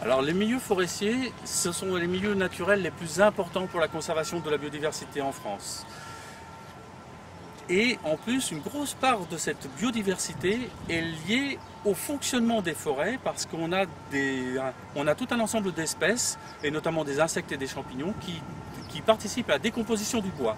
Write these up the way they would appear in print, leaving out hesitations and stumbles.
Alors les milieux forestiers, ce sont les milieux naturels les plus importants pour la conservation de la biodiversité en France. Et en plus, une grosse part de cette biodiversité est liée au fonctionnement des forêts parce qu'on a, tout un ensemble d'espèces, et notamment des insectes et des champignons, qui participent à la décomposition du bois.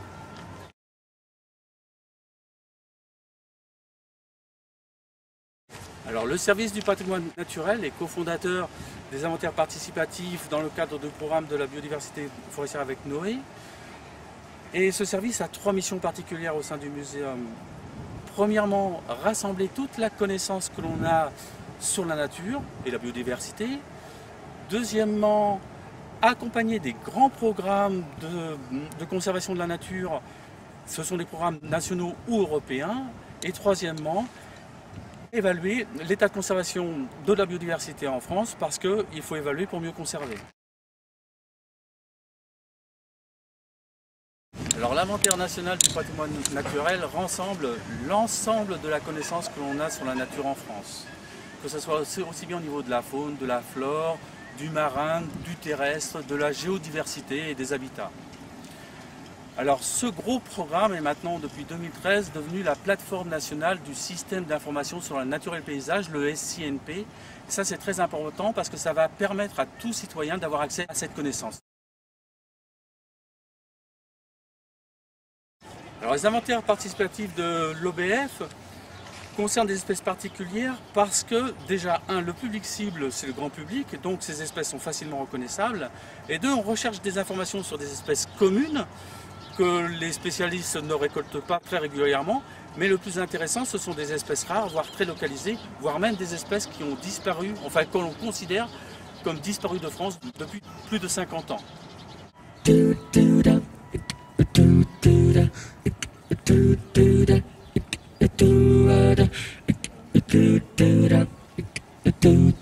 Alors, le service du patrimoine naturel est cofondateur des inventaires participatifs dans le cadre du programme de la biodiversité forestière avec Noé. Et ce service a 3 missions particulières au sein du muséum. Premièrement, rassembler toute la connaissance que l'on a sur la nature et la biodiversité. Deuxièmement, accompagner des grands programmes de conservation de la nature. Ce sont des programmes nationaux ou européens. Et troisièmement, évaluer l'état de conservation de la biodiversité en France parce qu'il faut évaluer pour mieux conserver. Alors l'inventaire national du patrimoine naturel rassemble l'ensemble de la connaissance que l'on a sur la nature en France. Que ce soit aussi bien au niveau de la faune, de la flore, du marin, du terrestre, de la géodiversité et des habitats. Alors ce gros programme est maintenant depuis 2013 devenu la plateforme nationale du système d'information sur la nature et le paysage, le SINP. Ça c'est très important parce que ça va permettre à tout citoyen d'avoir accès à cette connaissance. Alors les inventaires participatifs de l'OBF concernent des espèces particulières parce que déjà, le public cible c'est le grand public, donc ces espèces sont facilement reconnaissables. Et deux, on recherche des informations sur des espèces communes que les spécialistes ne récoltent pas très régulièrement. Mais le plus intéressant, ce sont des espèces rares, voire très localisées, voire même des espèces qui ont disparu, enfin que l'on considère comme disparues de France depuis plus de 50 ans. Do